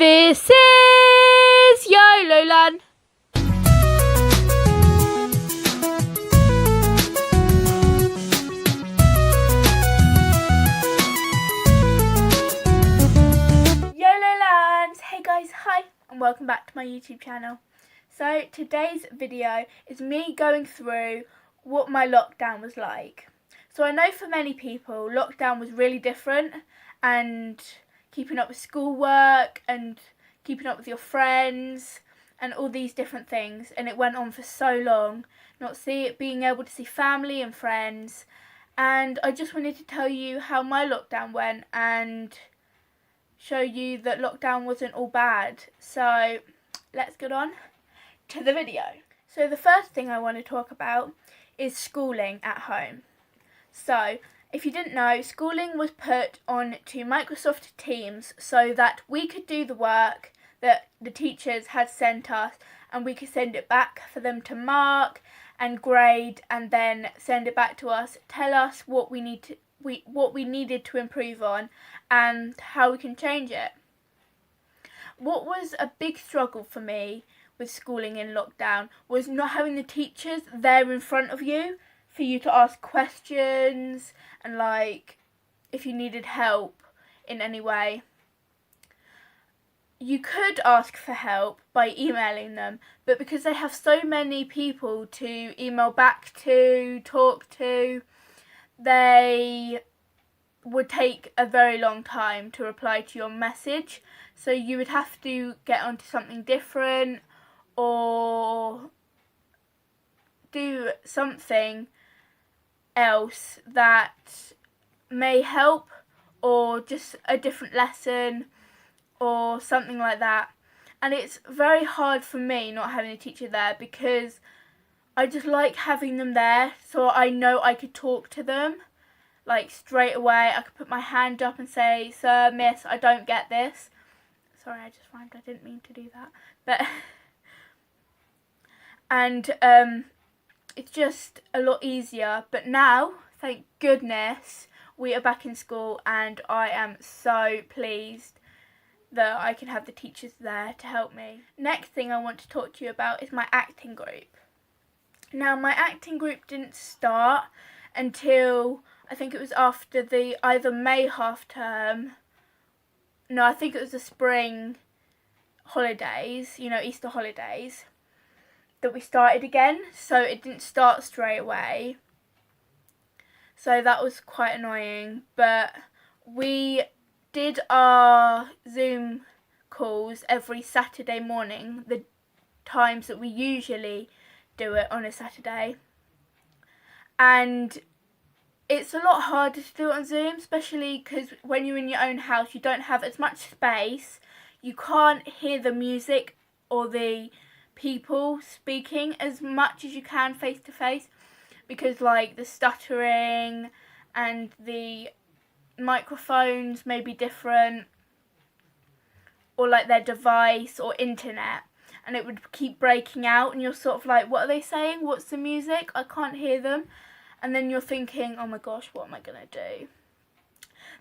This is YOLO Land. YOLO Lands! Hey guys, hi and welcome back to my YouTube channel. So today's video is me going through what my lockdown was like. So I know for many people lockdown was really different, and keeping up with schoolwork and keeping up with your friends and all these different things, and it went on for so long, being able to see family and friends. And I just wanted to tell you how my lockdown went and show you that lockdown wasn't all bad. So let's get on to the video. So the first thing I want to talk about is schooling at home. So if you didn't know, schooling was put on to Microsoft Teams so that we could do the work that the teachers had sent us, and we could send it back for them to mark and grade, and then send it back to us, tell us what we needed to improve on and how we can change it. What was a big struggle for me with schooling in lockdown was not having the teachers there in front of you for you to ask questions, and like if you needed help in any way. You could ask for help by emailing them, but because they have so many people to email back to, talk to, they would take a very long time to reply to your message. So you would have to get onto something different or do something else that may help, or just a different lesson or something like that. And it's very hard for me not having a teacher there, because I just like having them there so I know I could talk to them like straight away. I could put my hand up and say, "Sir, miss, I don't get this." Sorry, I just rhymed. I didn't mean to do that. But and it's just a lot easier. But now, thank goodness, we are back in school, and I am so pleased that I can have the teachers there to help me. Next thing I want to talk to you about is my acting group. Now, my acting group didn't start until I think it was after the either May half term. No, I think it was the spring holidays, Easter holidays, that we started again. So it didn't start straight away. So that was quite annoying. But we did our Zoom calls every Saturday morning, the times that we usually do it on a Saturday. And it's a lot harder to do it on Zoom, especially because when you're in your own house, you don't have as much space. You can't hear the music or the people speaking as much as you can face to face, because like the stuttering and the microphones may be different, or like their device or internet, and it would keep breaking out, and you're sort of like, what are they saying? What's the music? I can't hear them. And then you're thinking, oh my gosh, what am I going to do?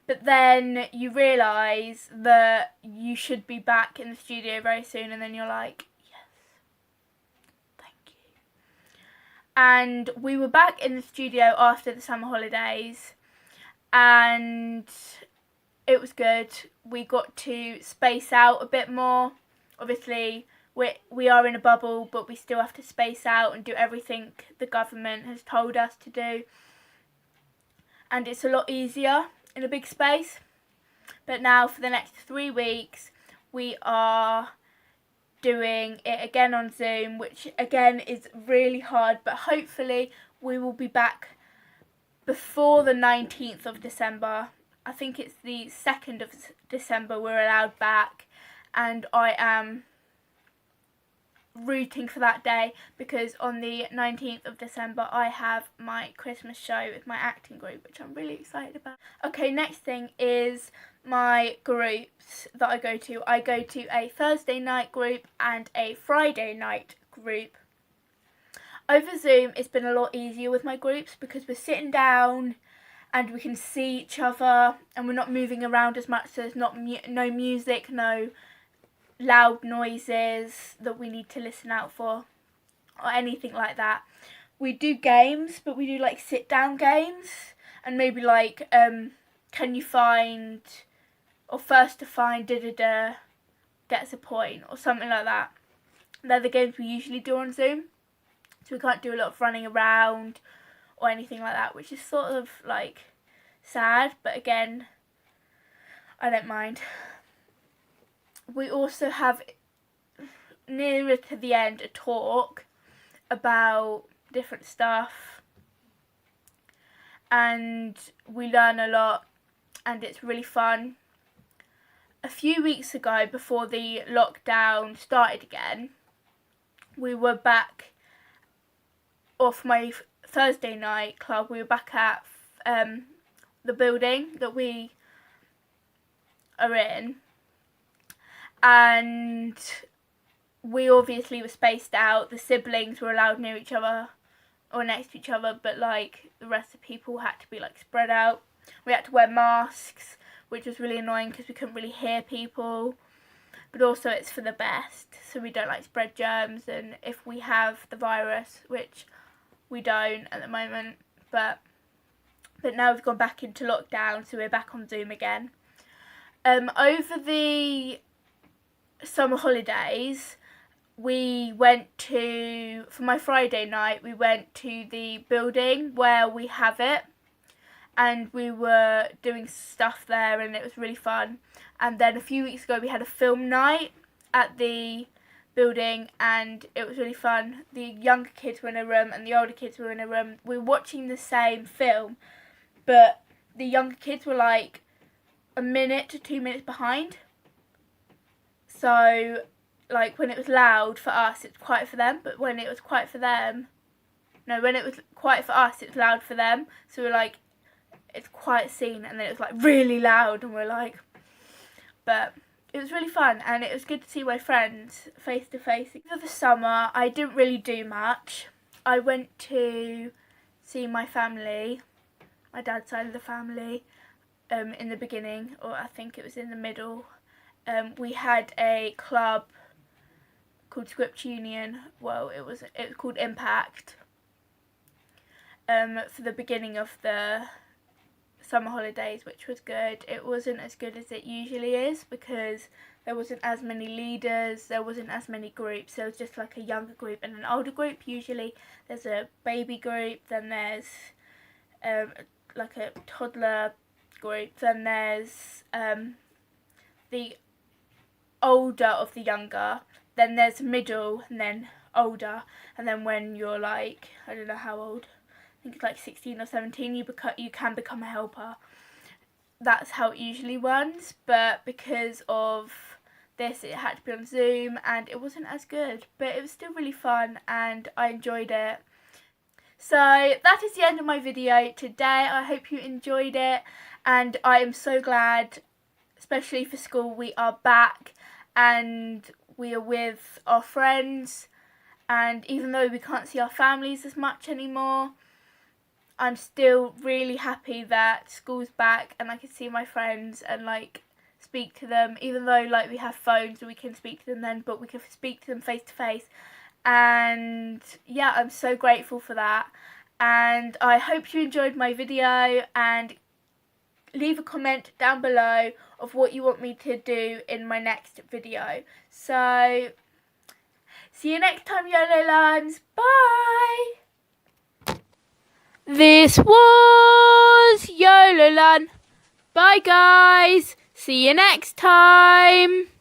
But then you realise that you should be back in the studio very soon, and then you're like, yes, thank you. And we were back in the studio after the summer holidays, and it was good. We got to space out a bit more. Obviously, we are in a bubble, but we still have to space out and do everything the government has told us to do. And it's a lot easier in a big space. But now for the next 3 weeks, we are doing it again on Zoom, which again is really hard, but hopefully we will be back before the 19th of December. I think it's the 2nd of December we're allowed back, and I am rooting for that day, because on the 19th of December I have my Christmas show with my acting group, which I'm really excited about. Okay, next thing is my groups that I go to. I go to a Thursday night group and a Friday night group. Over Zoom it's been a lot easier with my groups, because we're sitting down and we can see each other, and we're not moving around as much, so there's no music, no loud noises that we need to listen out for or anything like that. We do games, but we do like sit down games, and maybe like can you find, or first to find gets a point, or something like that. They're the games we usually do on Zoom, so we can't do a lot of running around or anything like that, which is sort of like sad, but again, I don't mind. We also have, nearer to the end, a talk about different stuff, and we learn a lot, and it's really fun. A few weeks ago, before the lockdown started again, we were back off my Thursday night club. We were back at the building that we are in, and we obviously were spaced out. The siblings were allowed near each other or next to each other, but like the rest of the people had to be like spread out. We had to wear masks, which was really annoying because we couldn't really hear people, but also it's for the best, so we don't like spread germs. And if we have the virus, which we don't at the moment, but now we've gone back into lockdown, so we're back on Zoom again. Over the summer holidays, we went to, for my Friday night, we went to the building where we have it, and we were doing stuff there, and it was really fun. And then a few weeks ago we had a film night at the building, and it was really fun. The younger kids were in a room and the older kids were in a room. We were watching the same film, but the younger kids were like a minute to 2 minutes behind. So like when it was loud for us, it's quiet for them, but when it was quiet for them, when it was quiet for us, it's loud for them. So we're like, it's quiet scene, and then it was like really loud, and we're like, but it was really fun, and it was good to see my friends face to face. For the summer, I didn't really do much. I went to see my family, my dad's side of the family, in the beginning, or I think it was in the middle. We had a club called Script Union. Well, it was called Impact. For the beginning of the summer holidays, which was good. It wasn't as good as it usually is because there wasn't as many leaders, there wasn't as many groups. There was just like a younger group and an older group. Usually there's a baby group, then there's like a toddler group, then there's the older of the younger, then there's middle, and then older, and then when you're like, I don't know how old, I think it's like 16 or 17, you can become a helper. That's how it usually runs, but because of this it had to be on Zoom and it wasn't as good, but it was still really fun and I enjoyed it. So that is the end of my video today. I hope you enjoyed it, and I am so glad, especially for school, we are back and we are with our friends, and even though we can't see our families as much anymore, I'm still really happy that school's back and I can see my friends and like speak to them, even though like we have phones and we can speak to them then, but we can speak to them face to face. And yeah, I'm so grateful for that, and I hope you enjoyed my video, and leave a comment down below of what you want me to do in my next video. So see you next time, YOLO Lands. Bye. This was YOLO Lan. Bye guys. See you next time.